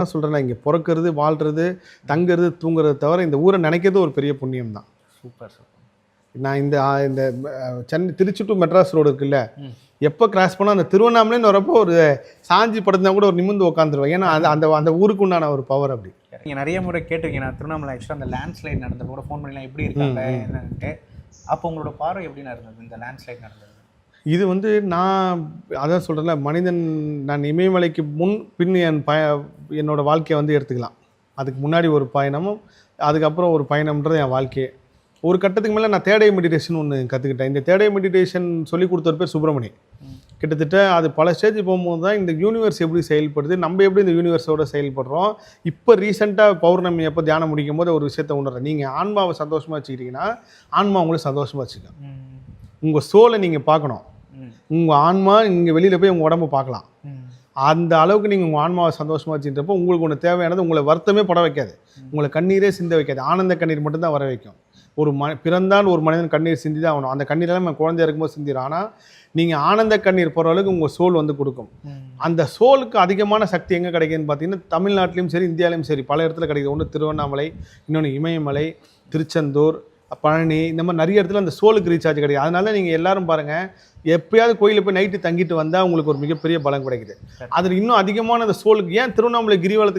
நான் சொல்கிறேன், இங்கே பிறக்கிறது, வாழ்கிறது, தங்குறது, தூங்குறது தவிர இந்த ஊரை நினைக்கிறது ஒரு பெரிய புண்ணியம் தான். Super super. நான் இந்த இந்த சென்னை திருச்சி டு மெட்ராஸ் ரோடு இருக்குல்ல, எப்போ கிராஸ் பண்ணால் அந்த திருவண்ணாமலைன்னு வரப்போ ஒரு சாஞ்சி படுத்தா கூட ஒரு நிமிந்து உட்காந்துருவேன். ஏன்னா அது அந்த அந்த ஊருக்கு உண்டான ஒரு பவர் அப்படி. நீங்கள் நிறைய முறை கேட்டிருக்கீங்க, நான் திருவண்ணாமலை ஆக்சுவலாக அந்த லேண்ட்ஸ்லைட் நடந்த கூட ஃபோன் பண்ணிலாம் எப்படி இருக்காங்க என்னன்ட்டு. அப்போ உங்களோட பார்வை எப்படி நடந்தது இந்த லேண்ட்ஸ்லைட் நடந்தது? இது வந்து நான் அதான் சொல்கிறேன்ல, மனிதன் நான் இமயமலைக்கு முன் பின் என்னோடய வாழ்க்கையை வந்து எடுத்துக்கலாம். அதுக்கு முன்னாடி ஒரு பயணமும் அதுக்கப்புறம் ஒரு பயணம்ன்றது என் வாழ்க்கையே. ஒரு கட்டத்துக்கு மேலே நான் தேடை மெடிடேஷன் ஒன்று கற்றுக்கிட்டேன். இந்த தேடை மெடிடேஷன் சொல்லி கொடுத்த பேர் சுப்பிரமணி. கிட்டத்தட்ட அது பல ஸ்டேஜ் போகும்போது தான் இந்த யூனிவர்ஸ் எப்படி செயல்படுது, நம்ம எப்படி இந்த யூனிவர்ஸோட செயல்படுறோம். இப்போ ரீசெண்டாக பௌர்ணமி எப்போ தியானம் முடிக்கும் போது ஒரு விஷயத்தை உணர்றேன். நீங்கள் ஆன்மாவை சந்தோஷமாக வச்சுக்கிட்டிங்கன்னா ஆன்மா உங்களை சந்தோஷமாக வச்சுக்கலாம். உங்கள் சோலை நீங்கள் பார்க்கணும். உங்கள் ஆன்மா இங்கே வெளியில் போய் உங்கள் உடம்பை பார்க்கலாம். அந்த அளவுக்கு நீங்கள் உங்கள் ஆன்மாவை சந்தோஷமாக வச்சுக்கிறப்போ உங்களுக்கு ஒன்று தேவையானது உங்களை வருத்தமே பட வைக்காது, உங்களை கண்ணீரே சிந்த வைக்காது. ஆனந்த கண்ணீர் மட்டும்தான் வர வைக்கும். ஒரு பிறந்தால் ஒரு மனிதன் கண்ணீர் சிந்தி தான் ஆகணும். அந்த கண்ணீரெல்லாம் நம்ம குழந்தையா இருக்கும்போது சிந்திடும். ஆனால் நீங்கள் ஆனந்த கண்ணீர் போகிற அளவுக்கு உங்கள் சோல் வந்து கொடுக்கும். அந்த சோலுக்கு அதிகமான சக்தி எங்கே கிடைக்குதுன்னு பார்த்தீங்கன்னா தமிழ்நாட்டிலையும் சரி இந்தியாவிலையும் சரி பல இடத்துல கிடைக்குது. ஒன்று திருவண்ணாமலை, இன்னொன்று இமயமலை, திருச்செந்தூர், பழனி, இந்த மாதிரி நிறைய இடத்துல அந்த சோலுக்கு ரீசார்ஜ் கிடைக்கும். அதனால நீங்கள் எல்லாரும் பாருங்கள், எப்பயாவது கோயிலில் போய் நைட்டு தங்கிட்டு வந்தால் உங்களுக்கு ஒரு மிகப்பெரிய பலம் கிடைக்குது. அதில் இன்னும் அதிகமான அந்த சோலுக்கு ஏன் திருவண்ணாமலை கிரிவலத்துக்கு